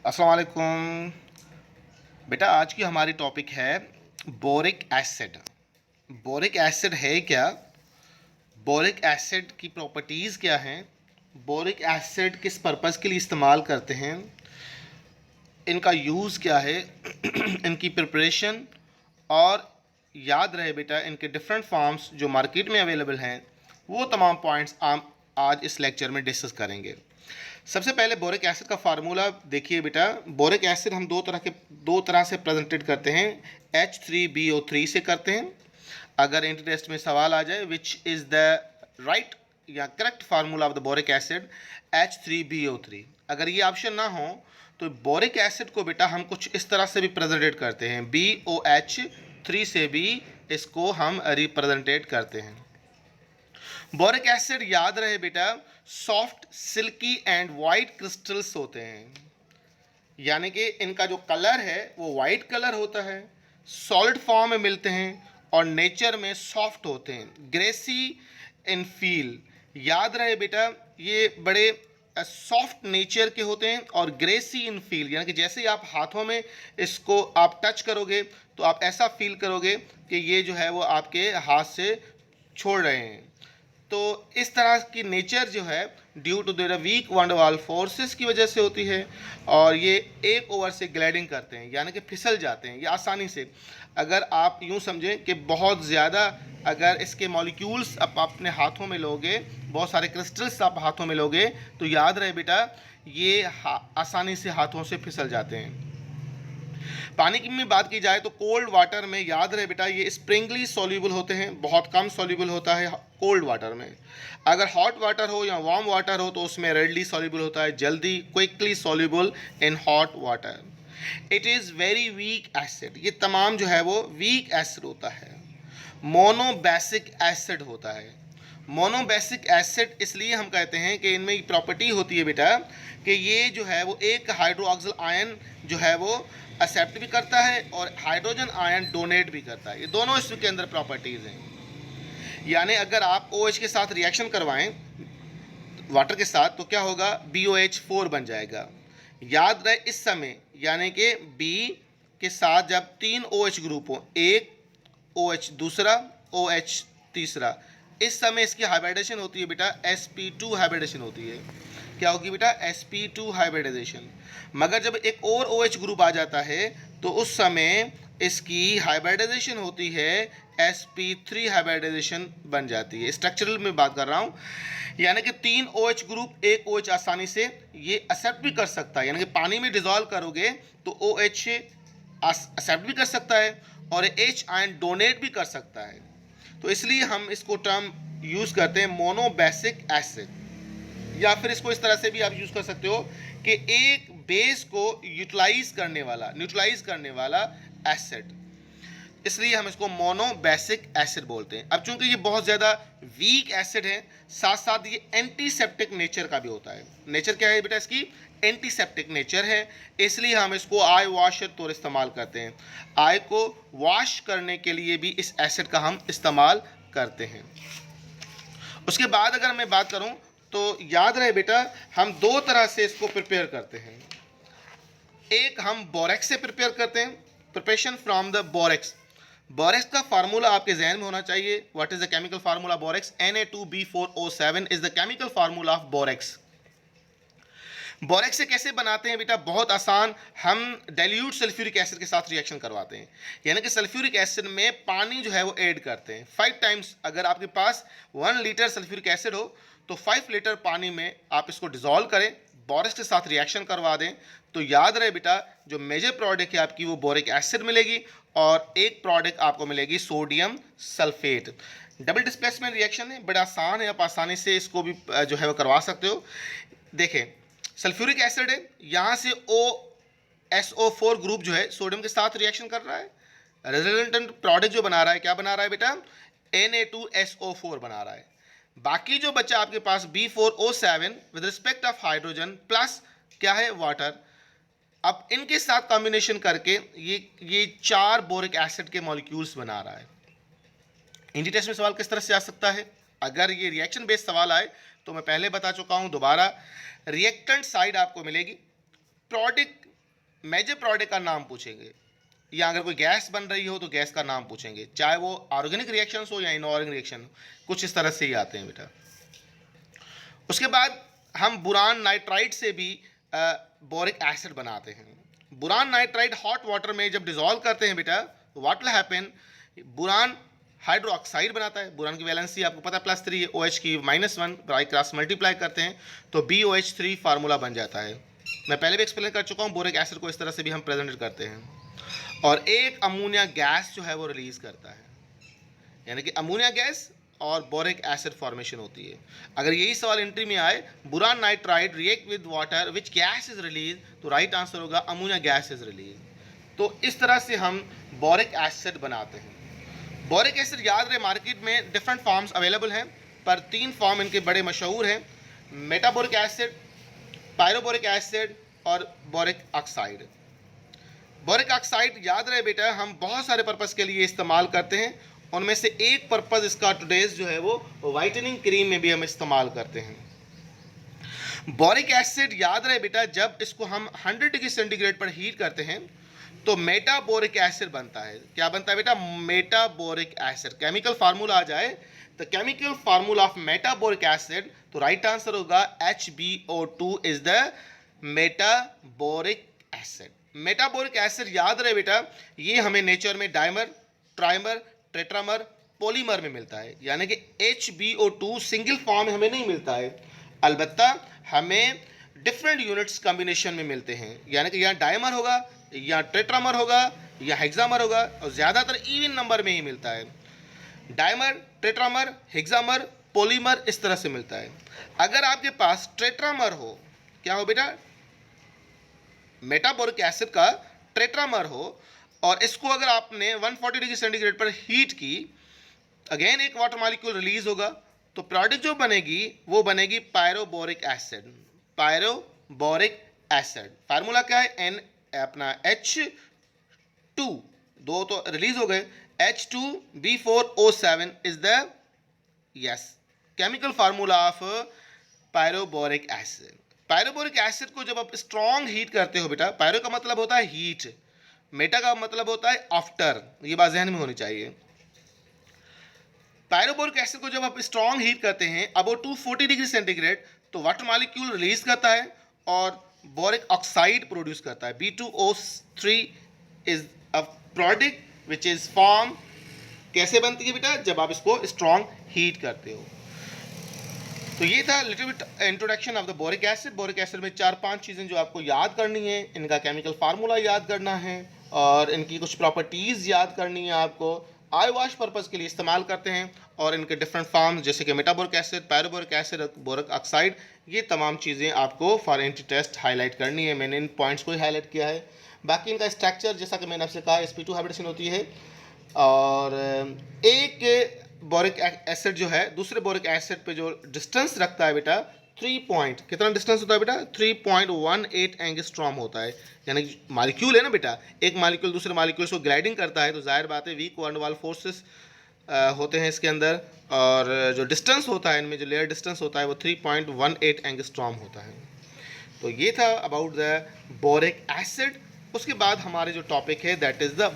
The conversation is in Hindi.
अस्सलाम वालेकुम। बेटा आज की हमारी टॉपिक है बोरिक एसिड। बोरिक एसिड है क्या? बोरिक एसिड की प्रॉपर्टीज़ क्या हैं? बोरिक एसिड किस पर्पज़ के लिए इस्तेमाल करते हैं? इनका यूज़ क्या है? इनकी प्रिपरेशन, और याद रहे बेटा इनके डिफरेंट फॉर्म्स जो मार्केट में अवेलेबल हैं, वो तमाम पॉइंट्स हम आज इस लेक्चर में डिस्कस करेंगे। सबसे पहले बोरिक एसिड का फार्मूला देखिए बेटा। बोरिक एसिड हम दो तरह से प्रेजेंटेड करते हैं। H3BO3 से करते हैं। अगर इंटर टेस्ट में सवाल आ जाए विच इज़ द राइट या correct formula of the boric acid, H3BO3। अगर ये ऑप्शन ना हो तो बोरिक एसिड को बेटा हम कुछ इस तरह से भी प्रेजेंटेड करते हैं, BOH3 से भी इसको हम रिप्रेजेंटेट करते हैं। बोरिक एसिड याद रहे बेटा soft, silkie and white crystals होते हैं, यानी कि इनका जो कलर है वो वाइट कलर होता है, सॉलिड फॉर्म में मिलते हैं और नेचर में सॉफ्ट होते हैं, ग्रेसी इन फील। याद रहे बेटा ये बड़े सॉफ्ट नेचर के होते हैं और ग्रेसी इन फील, यानी कि जैसे ही आप हाथों में इसको आप टच करोगे तो आप ऐसा फील करोगे कि ये जो है वो आपके हाथ से छोड़ रहे हैं। तो इस तरह की नेचर जो है due to their weak van der Waals forces की वजह से होती है, और ये एक ओवर से ग्लाइडिंग करते हैं, यानी कि फिसल जाते हैं ये आसानी से। अगर आप यूँ समझें कि बहुत ज़्यादा अगर इसके मॉलिक्यूल्स आप अपने हाथों में लोगे, बहुत सारे क्रिस्टल्स आप हाथों में लोगे, तो याद रहे बेटा ये आसानी से हाथों से फिसल जाते हैं। पानी की में बात की जाए तो कोल्ड वाटर में याद रहे बेटा ये स्प्रिंगली सॉल्यूबल होते हैं, बहुत कम सॉल्यूबल होता है कोल्ड वाटर में। अगर हॉट वाटर हो या वार्म वाटर हो तो उसमें रेडली सॉल्यूबल होता है, जल्दी quickly soluble in hot water. It is very weak acid, ये तमाम जो है वो वीक एसिड होता है। मोनोबेसिक एसिड होता है। मोनोबेसिक एसिड इसलिए हम कहते हैं कि इनमें प्रॉपर्टी होती है बेटा कि ये जो है वो एक हाइड्रोक्सिल आयन जो है वो एक्सेप्ट भी करता है और हाइड्रोजन आयन डोनेट भी करता है। ये दोनों इसके अंदर प्रॉपर्टीज़ हैं। यानी अगर आप OH के साथ रिएक्शन करवाएं वाटर के साथ तो क्या होगा, BOH4 बन जाएगा। याद रहे इस समय यानी कि B के साथ जब 3 OH ग्रुप हो, एक OH दूसरा, OH तीसरा, इस समय इसकी हाइब्रिडाइजेशन होती है बेटा sp2 हाइब्रिडाइजेशन होती है। क्या होगी बेटा, sp2 हाइब्रिडाइजेशन। मगर जब एक और OH ग्रुप आ जाता है तो उस समय इसकी हाइब्रिडाइजेशन होती है sp3 हाइब्रिडाइजेशन बन जाती है। स्ट्रक्चरल में बात कर रहा हूँ, यानी कि 3 OH ग्रुप एक OH आसानी से ये एक्सेप्ट भी कर सकता है, यानी कि पानी में डिजॉल्व करोगे तो OH एक्सेप्ट भी कर सकता है और H आयन डोनेट भी कर सकता है। तो इसलिए हम इसको टर्म यूज़ करते हैं मोनोबेसिक एसिड, या फिर इसको इस तरह से भी आप यूज़ कर सकते हो कि एक बेस को न्यूट्रलाइज करने वाला एसिड, इसलिए हम इसको मोनोबेसिक एसिड बोलते हैं। अब चूंकि ये बहुत ज़्यादा वीक एसिड है, साथ साथ ये एंटीसेप्टिक नेचर का भी होता है। नेचर क्या है बेटा इसकी, एंटीसेप्टिक नेचर है, इसलिए हम इसको आई वॉश के तौर इस्तेमाल करते हैं। आई को वॉश करने के लिए भी इस एसिड का हम इस्तेमाल करते हैं। उसके बाद अगर मैं बात करूं तो याद रहे बेटा हम दो तरह से इसको प्रिपेयर करते हैं। एक हम बोरेक्स से प्रिपेयर करते हैं, preparation from the borax. Borax का फार्मूला आपके जहन में होना चाहिए। What is the chemical formula borax? Na2B4O7 is the chemical formula of borax. Borax से कैसे बनाते हैं बेटा, बहुत आसान, हम डाइल्यूट सल्फ्यूरिक एसिड के साथ रिएक्शन करवाते हैं, यानी कि सल्फ्यूरिक एसिड में पानी जो है वो ऐड करते हैं 5 टाइम्स। अगर आपके पास 1 लीटर सल्फ्यूरिक एसिड हो तो 5 लीटर पानी में आप इसको डिजोल्व करें, बोरेक्स के साथ रिएक्शन करवा दें, तो याद रहे बेटा जो मेजर प्रोडक्ट है आपकी वो बोरिक एसिड मिलेगी और एक प्रोडक्ट आपको मिलेगी sodium sulphate. Double displacement reaction है, बड़ा आसान है, आप आसानी से इसको भी जो है वो करवा सकते हो। देखें सल्फ्यूरिक एसिड है, यहाँ से OSO4 ग्रुप जो है सोडियम के साथ रिएक्शन कर रहा है, रिजल्टेंट प्रोडक्ट जो बना रहा है क्या बना रहा है बेटा, Na2SO4 बना रहा है। बाकी जो बच्चा आपके पास B4O7 with respect of hydrogen plus क्या है वाटर, अब इनके साथ कॉम्बिनेशन करके ये 4 बोरिक एसिड के मॉलिक्यूल्स बना रहा है। इंडी टेस्ट में सवाल किस तरह से आ सकता है, अगर ये रिएक्शन बेस्ड सवाल आए तो मैं पहले बता चुका हूं, दोबारा रिएक्टेंट साइड आपको मिलेगी, प्रोडक्ट मेजर प्रोडक्ट का नाम पूछेंगे, या अगर कोई गैस बन रही हो तो गैस का नाम पूछेंगे, चाहे वो ऑर्गेनिक रिएक्शन हो या इनऑर्गेनिक रिएक्शन हो, कुछ इस तरह से ही आते हैं बेटा। उसके बाद हम बुरान नाइट्राइट से भी बोरिक एसिड बनाते हैं। बुरान नाइट्राइट हॉट वाटर में जब डिजोल्व करते हैं बेटा, what will happen, boron hydroxide बनाता है। बुरान की वैलेंसी आपको पता +3 है, OH की -1 बाई क्रॉस मल्टीप्लाई करते हैं तो BOH3 फार्मूला बन जाता है। मैं पहले भी एक्सप्लेन कर चुका हूँ, बोरिक एसिड को इस तरह से भी हम प्रेजेंट करते हैं। और एक अमोनिया गैस जो है वो रिलीज करता है, यानी कि अमोनिया गैस और बोरिक एसिड फॉर्मेशन होती है। अगर यही सवाल एंट्री में आए, boron nitrite react with water which gas is release, तो राइट आंसर होगा अमोनिया गैस इज रिलीज। तो इस तरह से हम बोरिक एसिड बनाते हैं। बोरिक एसिड याद रहे, मार्केट में डिफरेंट फॉर्म्स अवेलेबल हैं, पर 3 फॉर्म इनके बड़े मशहूर हैं, मेटाबोरिक एसिड, पायरोबोरिक एसिड और बोरिक ऑक्साइड। बोरिक ऑक्साइड याद रहे बेटा, हम बहुत सारे पर्पस के लिए इस्तेमाल करते हैं, उनमें से एक पर्पस इसका टुडेज जो है वो वाइटनिंग क्रीम में भी हम इस्तेमाल करते हैं। बोरिक एसिड याद रहे बेटा, जब इसको हम 100 डिग्री सेंटीग्रेड पर हीट करते हैं तो मेटाबोरिक एसिड बनता है। क्या बनता है बेटा? Metaboric acid. केमिकल फार्मूला आ जाए तो chemical formula of metaboric acid, तो राइट आंसर होगा HbO2 is the metaboric acid. Metaboric acid याद रहे बेटा, ये हमें नेचर में डाइमर, ट्राइमर, टेट्रामर, पॉलीमर में मिलता है, यानी कि HbO2 सिंगल फॉर्म में हमें नहीं मिलता है, अलबत्ता हमें डिफरेंट यूनिट्स कॉम्बिनेशन में मिलते हैं, यानी कि यहाँ डाइमर होगा या टेट्रामर होगा या हेक्सामर होगा, और ज़्यादातर इवन नंबर में ही मिलता है। डाइमर, टेट्रामर, हेक्सामर, पॉलीमर इस तरह से मिलता है। अगर आपके पास टेट्रामर हो, क्या हो बेटा? मेटाबोरिक एसिड का टेट्रामर हो, और इसको अगर आपने 140 डिग्री सेंटीग्रेड पर हीट की, अगेन एक वाटर मॉलिक्यूल रिलीज होगा, तो प्रोडक्ट जो बनेगी वो बनेगी पायरोबोरिक एसिड। पायरोबोरिक एसिड फार्मूला क्या है? N अपना H2, दो तो रिलीज हो गए, H2B4O7 is the chemical formula of pyroboric acid. Pyroboric acid को जब आप स्ट्रॉन्ग हीट करते हो बेटा, पायरो का मतलब होता है हीट, मेटा का मतलब होता है आफ्टर, ये बात ज़हन में होनी चाहिए। पायरोबोरिक एसिड को जब आप स्ट्रॉन्ग हीट करते हैं अबाउट 240 डिग्री सेंटीग्रेड, तो वाटर मॉलिक्यूल रिलीज करता है और बोरिक ऑक्साइड प्रोड्यूस करता है। B2O3 is a product which is form, कैसे बनती है बेटा? जब आप इसको स्ट्रॉन्ग हीट करते हो। तो ये था little bit introduction of the boric acid. Boric acid में 4-5 चीज़ें जो आपको याद करनी है, इनका केमिकल फार्मूला याद करना है और इनकी कुछ प्रॉपर्टीज़ याद करनी है आपको। आई वॉश पर्पज़ के लिए इस्तेमाल करते हैं, और इनके डिफरेंट फॉर्म्स जैसे कि मेटाबोरिक acid, pyroboric acid, boric oxide, ये तमाम चीज़ें आपको फॉर एंट्री टेस्ट हाईलाइट करनी है। मैंने इन पॉइंट्स को ही हाईलाइट किया है। बाकी इनका स्ट्रक्चर जैसा कि मैंने आपसे कहा, sp2 हाइब्रिडेशन होती है, और एक बोरिक एसिड जो है दूसरे बोरिक एसिड पे जो डिस्टेंस रखता है बेटा, 3 पॉइंट, कितना डिस्टेंस होता है बेटा? 3.18 एंगस्ट्रॉम होता है। यानी मॉलिक्यूल है ना बेटा, एक मॉलिक्यूल दूसरे मॉलिक्यूल को ग्लाइडिंग करता है, तो जाहिर बात है वीक वैन वाल फोर्सेस होते हैं इसके अंदर, और जो डिस्टेंस होता है इनमें, जो लेयर डिस्टेंस होता है वो 3.18 एंगस्ट्रॉम होता है। तो ये था अबाउट द बोरिक एसिड। उसके बाद हमारे जो टॉपिक है दैट इज़ द